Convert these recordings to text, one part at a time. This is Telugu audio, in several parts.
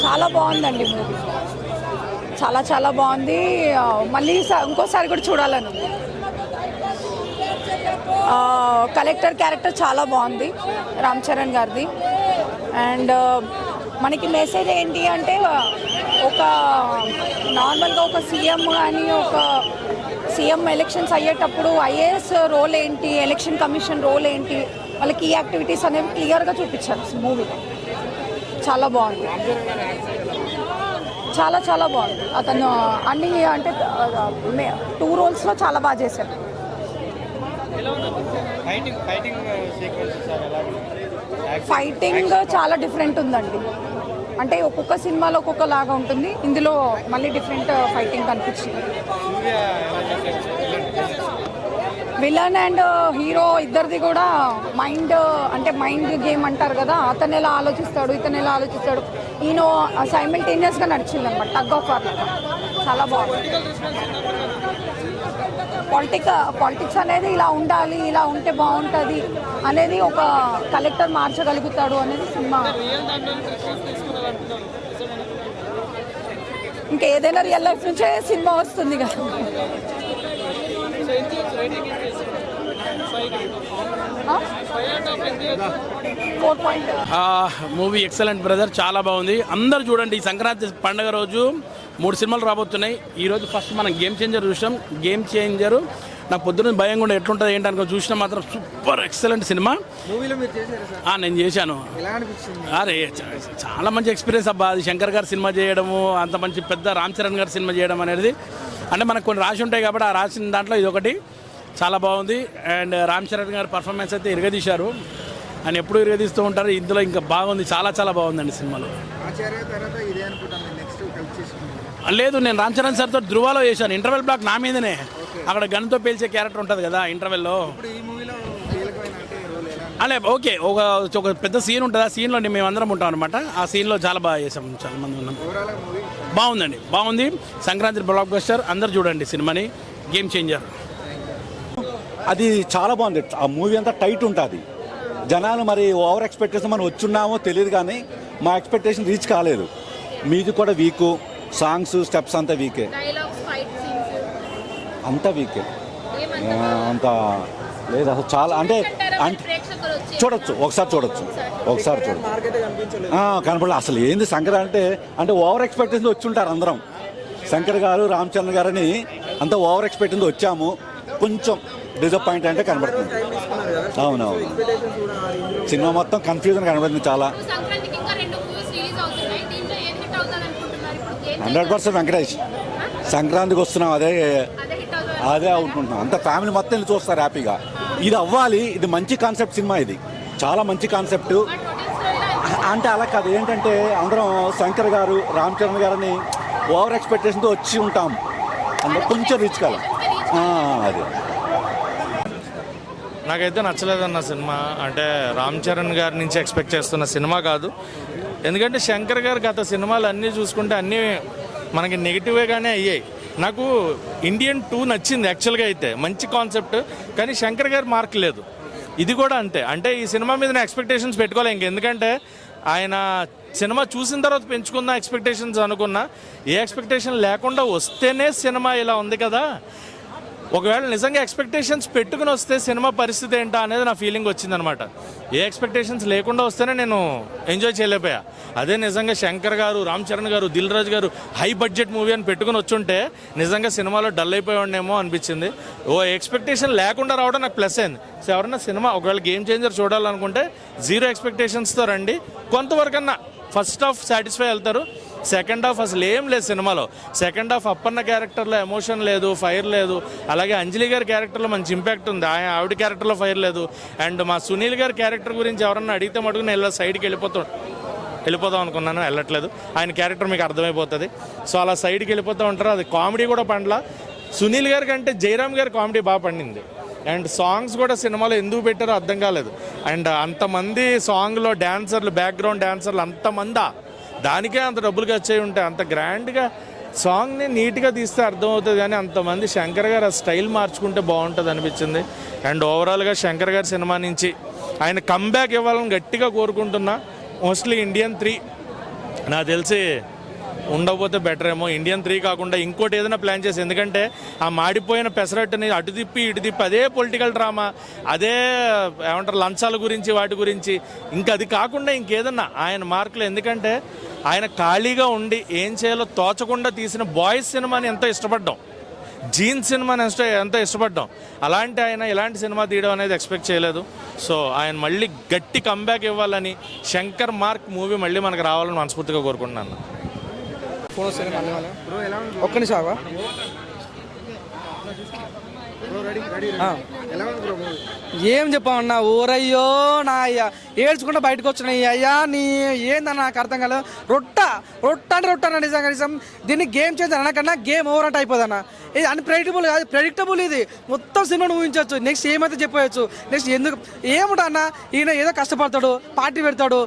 చాలా బాగుందండి మూవీ. చాలా చాలా బాగుంది. మళ్ళీ ఇంకోసారి కూడా చూడాలను. కలెక్టర్ క్యారెక్టర్ చాలా బాగుంది రామ్ చరణ్ గారిది. అండ్ మనకి మెసేజ్ ఏంటి అంటే, ఒక నార్మల్గా ఒక సీఎం కానీ ఒక సీఎం ఎలక్షన్స్ అయ్యేటప్పుడు ఐఏఎస్ రోల్ ఏంటి, ఎలక్షన్ కమిషన్ రోల్ ఏంటి, వాళ్ళకి ఈ యాక్టివిటీస్ అనేవి క్లియర్గా చూపించారు మూవీలో. చాలా బాగుంది, చాలా చాలా బాగుంది. అతను అన్ని అంటే 2 రోల్స్లో చాలా బాగా చేశారు. ఫైటింగ్ చాలా డిఫరెంట్ ఉందండి. అంటే ఒక్కొక్క సినిమాలో ఒక్కొక్క లాగా ఉంటుంది, ఇందులో మళ్ళీ డిఫరెంట్ ఫైటింగ్ కనిపించింది. విలన్ అండ్ హీరో ఇద్దరిది కూడా మైండ్ గేమ్ అంటారు కదా, అతను ఎలా ఆలోచిస్తాడు ఇతను ఎలా ఆలోచిస్తాడు, ఈయన సైమిల్టేనియస్గా నడిచింది అనమాట. టగ్ ఆఫ్ వార్ చాలా బాగుంది. పాలిటిక్స్ అనేది ఇలా ఉండాలి, ఇలా ఉంటే బాగుంటుంది అనేది ఒక కలెక్టర్ మార్చగలుగుతాడు అనేది సినిమా. ఇంకా ఏదైనా రియల్ లైఫ్ నుంచే సినిమా వస్తుంది కదా. మూవీ ఎక్సలెంట్ బ్రదర్, చాలా బాగుంది. అందరు చూడండి. ఈ సంక్రాంతి పండుగ రోజు 3 సినిమాలు రాబోతున్నాయి. ఈరోజు ఫస్ట్ మనం గేమ్ చేంజర్ చూసాం. గేమ్ చేంజర్ నాకు పొద్దున్న భయం కూడా ఎట్లుంటుంది ఏంటనుకో చూసినా మాత్రం సూపర్ ఎక్సలెంట్ సినిమా. నేను చేశాను. అరే చాలా మంచి ఎక్స్పీరియన్స్ అబ్బా. అది శంకర్ గారు సినిమా చేయడము, అంత మంచి పెద్ద రామ్ చరణ్ గారు సినిమా చేయడం అనేది, అంటే మనకు కొన్ని రాసి ఉంటాయి కాబట్టి ఆ రాసిన దాంట్లో ఇది ఒకటి. చాలా బాగుంది. అండ్ రామ్ చరణ్ గారి పర్ఫార్మెన్స్ అయితే ఇరగదీశారు. ఆయన ఎప్పుడు ఇరగదీస్తూ ఉంటారు, ఇందులో ఇంకా బాగుంది. చాలా చాలా బాగుందండి సినిమాలో. లేదు, నేను రామ్ చరణ్ సార్తో ధృవాలో చేశాను. ఇంటర్వెల్ బ్లాక్ నా మీదనే. అక్కడ గన్తో పేల్చే క్యారెక్టర్ ఉంటుంది కదా ఇంటర్వెల్లో. అలే ఓకే, ఒక పెద్ద సీన్ ఉంటుంది. ఆ సీన్లో మేమందరం ఉంటాం అనమాట. ఆ సీన్లో చాలా బాగా చేసాం, చాలా మంది ఉన్నాం. బాగుందండి, బాగుంది. Sankranti block buster. అందరు చూడండి సినిమాని, గేమ్ చేంజర్. అది చాలా బాగుంది. ఆ మూవీ అంతా టైట్ ఉంటుంది. జనాలు మరి ఓవర్ ఎక్స్పెక్టేషన్ మనం వచ్చున్నామో తెలియదు, కానీ మా ఎక్స్పెక్టేషన్ రీచ్ కాలేదు. మీది కూడా వీకు, సాంగ్స్ స్టెప్స్ అంతా వీకే, అంతా వీకే, అంత లేదు అసలు. చాలా అంటే చూడొచ్చు, ఒకసారి చూడొచ్చు. కనపడలేదు అసలు. ఏంది శంకర్ అంటే ఓవర్ ఎక్స్పెక్టేషన్ వచ్చి ఉంటారు అందరం. శంకర్ గారు రామ్ చరణ్ గారని అంత ఓవర్ ఎక్స్పెక్టేషన్ వచ్చాము. కొంచెం డిసప్పాయింట్ అంటే కనబడుతుంది. అవునవును, సినిమా మొత్తం కన్ఫ్యూజన్ కనబడుతుంది చాలా. 100% వెంకటేష్. సంక్రాంతికి వస్తున్నాం, అదే అనుకుంటున్నాం. అంత ఫ్యామిలీ మొత్తం వెళ్ళి చూస్తారు హ్యాపీగా. ఇది అవ్వాలి. ఇది మంచి కాన్సెప్ట్ సినిమా, ఇది చాలా మంచి కాన్సెప్ట్. అంటే అలా కాదు, ఏంటంటే అందరం శంకర్ గారు రామ్ చరణ్ గారిని ఓవర్ ఎక్స్పెక్టేషన్తో వచ్చి ఉంటాం. అందులో కొంచెం రీచ్ కాలం. అది నాకైతే నచ్చలేదన్న సినిమా. అంటే రామ్ చరణ్ గారి నుంచి ఎక్స్పెక్ట్ చేస్తున్న సినిమా కాదు. ఎందుకంటే శంకర్ గారు గత సినిమాలు అన్నీ చూసుకుంటే అన్నీ మనకి నెగిటివ్గానే అయ్యాయి. నాకు ఇండియన్ 2 నచ్చింది యాక్చువల్గా, అయితే మంచి కాన్సెప్ట్, కానీ శంకర్ గారి మార్క్ లేదు. ఇది కూడా అంతే. అంటే ఈ సినిమా మీద నేను ఎక్స్పెక్టేషన్స్ పెట్టుకోలే ఎందుకంటే ఆయన సినిమా చూసిన తర్వాత పెంచుకున్న ఎక్స్పెక్టేషన్స్ అనుకున్నా. ఏ ఎక్స్పెక్టేషన్ లేకుండా వస్తేనే సినిమా ఇలా ఉంది కదా. ఒకవేళ నిజంగా ఎక్స్పెక్టేషన్స్ పెట్టుకుని వస్తే సినిమా పరిస్థితి ఏంటా అనేది నా ఫీలింగ్ వచ్చిందనమాట. ఏ ఎక్స్పెక్టేషన్స్ లేకుండా వస్తేనే నేను ఎంజాయ్ చేయలేకపోయా. అదే నిజంగా శంకర్ గారు, రామ్ చరణ్ గారు, దిల్ రాజు గారు హై బడ్జెట్ మూవీ అని పెట్టుకుని వచ్చుంటే నిజంగా సినిమాలో డల్ అయిపోయాడేమో అనిపించింది. ఎక్స్పెక్టేషన్ లేకుండా రావడం నాకు ప్లస్ అయింది. సో ఎవరైనా సినిమా ఒకవేళ గేమ్ చేంజర్ చూడాలనుకుంటే 0 ఎక్స్పెక్టేషన్స్తో రండి. కొంతవరకన్నా ఫస్ట్ హాఫ్ సాటిస్ఫై వెళ్తారు. సెకండ్ హాఫ్ అసలు ఏం లేదు సినిమాలో. సెకండ్ హాఫ్ అప్పన్న క్యారెక్టర్లో ఎమోషన్ లేదు, ఫైర్ లేదు. అలాగే అంజలి గారి క్యారెక్టర్లో మంచి ఇంపాక్ట్ ఉంది, ఆవిడ క్యారెక్టర్లో ఫైర్ లేదు. అండ్ మా సునీల్ గారి క్యారెక్టర్ గురించి ఎవరన్నా అడిగితే మటుకు నేను సైడ్కి వెళ్ళిపోతాం అనుకున్నాను, వెళ్ళట్లేదు. ఆయన క్యారెక్టర్ మీకు అర్థమైపోతుంది. సో అలా సైడ్కి వెళ్ళిపోతూ ఉంటారు. అది కామెడీ కూడా పండ్ల. సునీల్ గారి కంటే జయరామ్ గారి కామెడీ బాగా పండింది. అండ్ సాంగ్స్ కూడా సినిమాలో ఎందుకు పెట్టారో అర్థం కాలేదు. అండ్ అంతమంది సాంగ్లో డ్యాన్సర్లు, బ్యాక్గ్రౌండ్ డ్యాన్సర్లు అంతమందా, దానికే అంత డబ్బులు ఖర్చు అయి ఉంటాయి. అంత గ్రాండ్గా సాంగ్ని నీట్గా తీస్తే అర్థమవుతుంది, కానీ అంతమంది శంకర్ గారు ఆ స్టైల్ మార్చుకుంటే బాగుంటుంది అనిపించింది. అండ్ ఓవరాల్గా శంకర్ గారి సినిమా నుంచి ఆయన కంబ్యాక్ ఇవ్వాలని గట్టిగా కోరుకుంటున్నా. మోస్ట్లీ ఇండియన్ 3 నాకు తెలిసి ఉండకపోతే బెటర్ ఏమో. ఇండియన్ 3 కాకుండా ఇంకోటి ఏదైనా ప్లాన్ చేసి, ఎందుకంటే ఆ మాడిపోయిన పెసరట్టుని అటు తిప్పి ఇటు తిప్పి అదే పొలిటికల్ డ్రామా, అదే ఏమంటారు లంచాల గురించి వాటి గురించి, ఇంకా అది కాకుండా ఇంకేదన్నా ఆయన మార్కులు. ఎందుకంటే ఆయన ఖాళీగా ఉండి ఏం చేయాలో తోచకుండా తీసిన బాయ్స్ సినిమాని ఎంతో ఇష్టపడ్డాం, జీన్స్ సినిమాని ఎంతో ఇష్టపడ్డాం. అలాంటి ఆయన ఇలాంటి సినిమా తీయడం అనేది ఎక్స్పెక్ట్ చేయలేదు. సో ఆయన మళ్ళీ గట్టి కంబ్యాక్ ఇవ్వాలని, శంకర్ మార్క్ మూవీ మళ్ళీ మనకు రావాలని మనస్ఫూర్తిగా కోరుకుంటున్నాను. ఫోన్ వస్తుంది మళ్ళీ ఒక్క నిమిషం ఆగా. ఏం చెప్పామన్నా, ఊరయ్యో నా అయ్యా ఏడ్చుకుంటా బయటకు వచ్చినాయి. అయ్యా నీ ఏందన్న నాకు అర్థం కాలేదు. రొట్ట అంటే రొట్ట అన్న. నిజంగా నిజం దీన్ని గేమ్ చేంజర్ అనకన్నా గేమ్ ఓవర్ అంటే అయిపోదన్న. ఇది అన్ప్రెడిక్టబుల్ కాదు, ప్రెడిక్టబుల్. ఇది మొత్తం సినిమాను ఊహించవచ్చు. నెక్స్ట్ ఏమైతే చెప్పవచ్చు. నెక్స్ట్ ఎందుకు ఏముంటా అన్న, ఈయన ఏదో కష్టపడతాడు, పార్టీ పెడతాడు,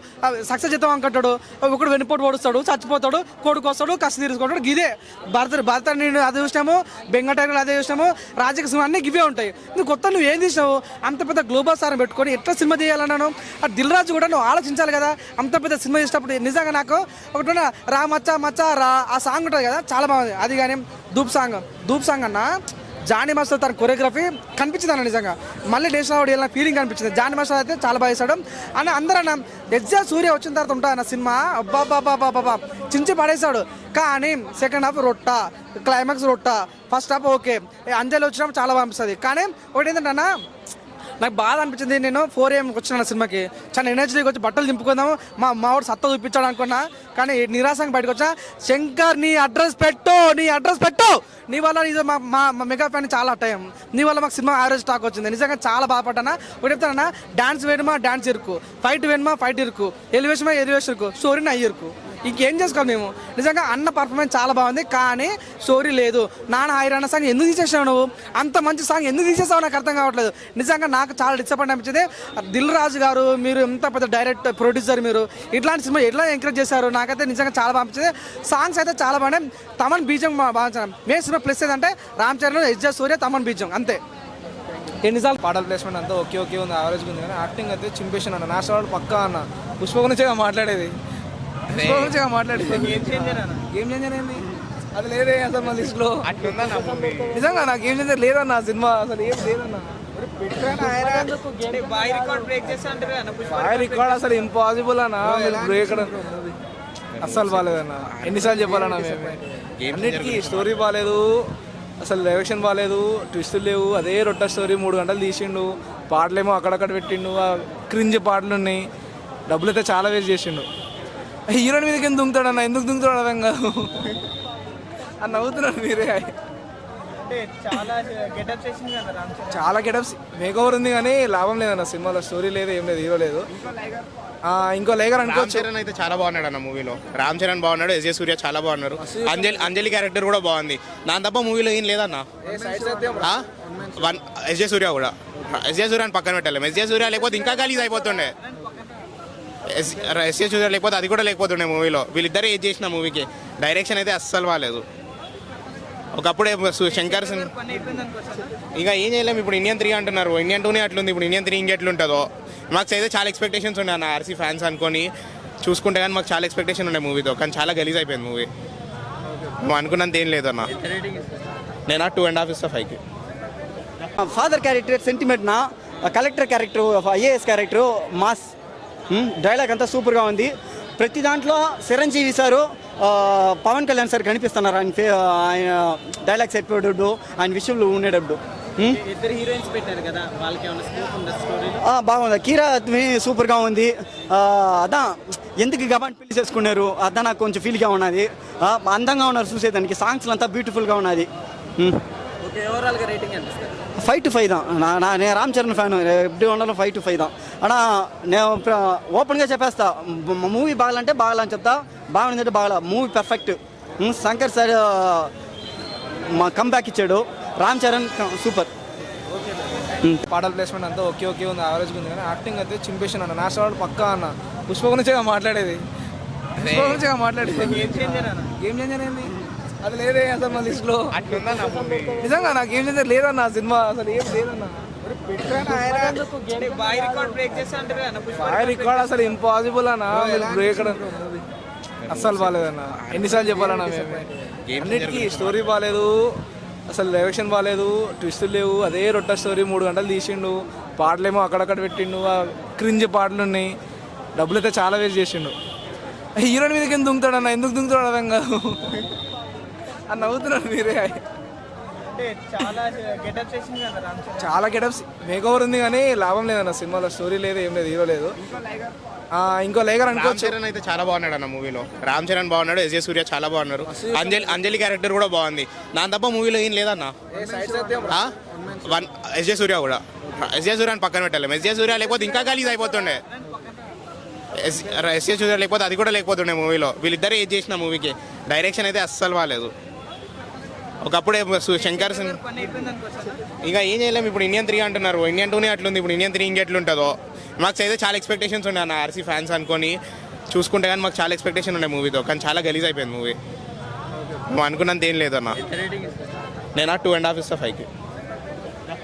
సక్సెస్ చేద్దాం అనుకుంటాడు, ఒకడు వెనుపోటు పొడుస్తాడు, చచ్చిపోతాడు, కొడుకు వస్తాడు, కష్టం తీర్చుకుంటాడు. గిదే భర్త నేను అదే చూసినాము, బెంగటైలు అదే చూసినాము, రాజకీయ సినిమా అన్నీ గివే ఉంటాయి. నువ్వు కొత్త నువ్వు ఏం తీసినావు? అంత పెద్ద గ్లోబల్ స్టార్ పెట్టుకొని ఎట్లా సినిమా తీయాలన్నాను. ఆ దిల్ రాజు కూడా నువ్వు ఆలోచించాలి కదా. అంత పెద్ద సినిమా చేసినప్పుడు నిజంగా నాకు ఒకటి రా మచ్చా మచ్చా రా ఆ సాంగ్ ఉంటుంది కదా, చాలా బాగుంది. అది కానీ ధూప్ సాంగ్ అన్న, జానీ మాస్టర్ తన కొరియోగ్రఫీ కనిపించింది అన్న. నిజంగా మళ్ళీ డేషన్వాడు వెళ్ళిన ఫీలింగ్ కనిపించింది. జానీ మాస్టర్ అయితే చాలా బాగా చేశాడు అన్న. అందరూ అన్న ఎస్జే సూర్య వచ్చిన తర్వాత ఉంటా అన్న సినిమా అబ్బాబాబాబాబా చించి పడేశాడు. కానీ సెకండ్ హాఫ్ రొట్ట, క్లైమాక్స్ రొట్ట, ఫస్ట్ హాఫ్ ఓకే, అంజలి వచ్చినప్పుడు చాలా బాగా అనిపిస్తుంది. కానీ ఒకటి ఏంటంటే అన్న, నాకు బాధ అనిపించింది. నేను 4 AM వచ్చిన సినిమాకి చాలా ఎనర్జీకి వచ్చి బట్టలు దింపుకుందాము, మా వాడు సత్తా చూపించాడు అనుకున్నా. కానీ నిరాశంగా బయటకు వచ్చా. శంకర్ నీ అడ్రస్ పెట్టు. నీ వల్ల ఇది మా మెగా ఫ్యాన్ చాలా అట్టయం. నీ వల్ల మాకు సినిమా యావరేజ్ స్టాక్ వచ్చింది. నిజంగా చాలా బాధపడ్డానా. ఒకటి చెప్తానన్నా, డాన్స్ వేయడమా డాన్స్ ఇరుకు, ఫైట్ వేయడమా ఫైట్ ఇరుకు, ఎలివేషన్ ఇరుకు, స్టోరీని అయ్యిరుకు. ఇంకేం చేసుకోవాలి మేము. నిజంగా అన్న పర్ఫార్మెన్స్ చాలా బాగుంది. కానీ స్టోరీ లేదు. నాన్న హైరాణ సాంగ్ ఎందుకు తీసేసావు నువ్వు? అంత మంచి సాంగ్ ఎందుకు తీసేసావు నాకు అర్థం కావట్లేదు. నిజంగా నాకు చాలా డిసప్పాయింట్ అనిపించింది. దిల్ రాజు గారు, మీరు ఎంత పెద్ద డైరెక్టర్ ప్రొడ్యూసర్, మీరు ఇట్లాంటి సినిమా ఎట్లా ఎంకరేజ్ చేశారు? నాకైతే నిజంగా చాలా బాగా అనిపించింది. సాంగ్స్ అయితే చాలా బాగున్నాయి. తమన్ బీజం బాగా మెయిన్ సినిమా ప్లస్ ఏదంటే రామ్ చరణ్, ఎస్జే సూర్య, తమన్ బీజం అంతే. ఎన్నిసార్లు పాటల ప్లేస్మెంట్ అంతా ఓకే ఉంది, యావరేజ్ ఉంది. కానీ యాక్టింగ్ అయితే చింపేషన్ అన్న. నేషనల్ అవార్డు పక్కా అన్న. పుష్ప గురించే మాట్లాడేది. గేమ్ చేంజర్ ఏంది? అది లేదే అసలు మా లిస్ట్ లో. నిజంగా నాకు గేమ్ చేంజర్ లేదన్న సినిమా, అసలు ఏం లేదన్న. బాయ్ రికార్డ్ అసలు ఇంపాసిబుల్ అన్న. బ్రేక్ అస్సలు బాగాలేదన్న. ఎన్నిసార్లు చెప్పాలన్నా మేము? అన్నిటికీ స్టోరీ బాగాలేదు, అసలు డైరెక్షన్ బాగాలేదు, ట్విస్టులు లేవు. అదే రొట్ట స్టోరీ 3 గంటలు తీసిండు. పాటలేమో అక్కడక్కడ పెట్టిండు, క్రింజ్ పాటలు ఉన్నాయి. డబ్బులు అయితే చాలా వేస్ట్ చేసిండు. హీరోయిన్ మీదకి ఎందుకు దుంగుతాడు అన్న? ఎందుకు దుంగుతాడు అర్థం కాదు అని నవ్వుతున్నాడు మీరే. చాలా గెటప్స్ మేకవర్ ఉంది కానీ లాభం లేదన్న సినిమాలో. స్టోరీ లేదు, ఏం లేదు, హీరో లేదు. ఇంకో లేగర్ అనుకోవచ్చు. అయితే చాలా బాగున్నాడు అన్న మూవీలో. రామ్ చరణ్ బాగున్నాడు, ఎస్జే సూర్య చాలా బాగున్నారు. అంజలి క్యారెక్టర్ కూడా బాగుంది. దాని తప్ప మూవీలో ఏం లేదన్న. ఎస్జే సూర్య కూడా, ఎస్జే సూర్యని పక్కన పెట్టలేము. ఎస్జే సూర్య లేకపోతే ఇంకా గలీజ్ అయిపోతుండే. ఎస్జే సూర్య లేకపోతే అది కూడా లేకపోతుండే మూవీలో. వీళ్ళిద్దరే ఏది చేసిన మూవీకి. డైరెక్షన్ అయితే అస్సలు బాగాలేదు. ఒకప్పుడే శంకర్ ఇంకా ఏం చేయలేము. ఇప్పుడు ఇండియన్ 3 అంటున్నారు, ఇండియన్ 2నే అట్లుంది. ఇప్పుడు ఇండియన్ 3 ఇంకెట్లుంటుందో. మాకు అయితే చాలా ఎక్స్పెక్టేషన్స్ ఉన్నాయి అన్న. ఆర్సీ ఫ్యాన్స్ అనుకొని చూసుకుంటే కానీ మాకు చాలా ఎక్స్పెక్టేషన్ ఉన్నాయి మూవీతో. కానీ చాలా గలీజ్ అయిపోయింది మూవీ. నువ్వు అనుకున్నంత ఏం లేదన్న. నేను 2.5 ఇస్తా 5కి. ఫాదర్ క్యారెక్టర్ సెంటిమెంట్ నా, collector character, IAS character mass. Dialogue అంతా సూపర్గా ఉంది. ప్రతి దాంట్లో చిరంజీవి సారు, పవన్ కళ్యాణ్ సార్ కనిపిస్తున్నారు. ఆయన డైలాగ్స్ చెప్పేటప్పుడు, ఆయన విషయంలో ఉండేటప్పుడు. బాగుంది. కీరా సూపర్గా ఉంది. అదా ఎందుకు గబాన్ పెళ్లి చేసుకున్నారు అదా నాకు కొంచెం ఫీల్గా ఉన్నది. అందంగా ఉన్నారు చూసేదానికి. సాంగ్స్లు అంతా బ్యూటిఫుల్గా ఉన్నది. 5 to 5 నేను రామ్ చరణ్ ఫ్యాన్. ఎప్పుడు ఉండాలో 5 to 5 అన్నా. నేను ఓపెన్గా చెప్పేస్తా, మూవీ బాగాలంటే బాగాలని చెప్తా, బాగుందంటే బాగా. Movie perfect. శంకర్ సార్ మా కంబ్యాక్ ఇచ్చాడు. రామ్ చరణ్ సూపర్. పాటల ప్లేస్మెంట్ అంతా ఓకే ఉంది, యావరేజ్ ఉంది. కానీ యాక్టింగ్ అయితే చింపేషన్ అన్న. నేషనల్ అవార్డు పక్కా అన్న. పుష్ప గురించే మాట్లాడేది. గేమ్ చేంజర్ ఏంది? అది లేదే అసలు మా లిస్ట్ లో. నిజంగా నాకు గేమ్ చేంజర్ లేదన్న సినిమా, అసలు ఏం లేదన్న. రికార్డ్ అసలు ఇంపాసిబుల్ అన్న బ్రేక్ అస్సలు బాగాలేదన్న ఎన్నిసార్లు చెప్పాలన్నా మేము అన్నిటికీ స్టోరీ బాగాలేదు అసలు డైరెక్షన్ బాగాలేదు ట్విస్టులు లేవు అదే రొట్ట స్టోరీ 3 గంటలు తీసిండు పాటలేమో అక్కడక్కడ పెట్టిండు క్రింజ్ పాటలు ఉన్నాయి డబ్బులు అయితే చాలా వేస్ట్ చేసిండు హీరోయిన్ మీదకి ఎందుకు దుంకుతాడన్న ఎందుకు దుంకుతాడు అర్థం కాదు అని నవ్వుతున్నాడు మీరే చాలా గెటప్స్ మేకఓవర్ ఉంది కానీ లాభం లేదన్న సినిమాలో స్టోరీ లేదు ఏం లేదు హీరో లేదు ఇంకో లేగర్ రామ్ అనుకోవచ్చు చరణ్ అయితే చాలా బాగున్నాడు అన్న మూవీలో. రామ్ చరణ్ బాగున్నాడు, ఎస్జే సూర్య చాలా బాగున్నారు, అంజలి క్యారెక్టర్ కూడా బాగుంది. దాని తప్ప మూవీలో ఏం లేదన్న. ఎస్జే సూర్య కూడా, ఎస్జే సూర్యని పక్కన పెట్టలేము. ఎస్జే సూర్య లేకపోతే ఇంకా గలీజ్ అయిపోతుండే. ఎస్జే సూర్య లేకపోతే అది కూడా లేకపోతుండే మూవీలో. వీళ్ళిద్దరే ఏది చేసిన మూవీకి డైరెక్షన్ అయితే అస్సలు బాగాలేదు. ఒకప్పుడే శంకర్ ఇంకా ఏం చేయలేము. ఇప్పుడు ఇండియన్ 3 అంటున్నారు, ఇండియన్ 2నే అట్లుంది. ఇప్పుడు ఇండియన్ 3 ఇంకెట్లుంటుందో. మాకు అయితే చాలా ఎక్స్పెక్టేషన్స్ ఉండే అన్న ఆర్సీ ఫ్యాన్స్ అనుకొని చూసుకుంటే, కానీ మాకు చాలా ఎక్స్పెక్టేషన్ ఉండే మూవీతో, కానీ చాలా గలీజ్ అయిపోయింది మూవీ. నువ్వు అనుకున్నంత ఏం లేదన్న. నేను 2.5 ఇస్తా 5కి.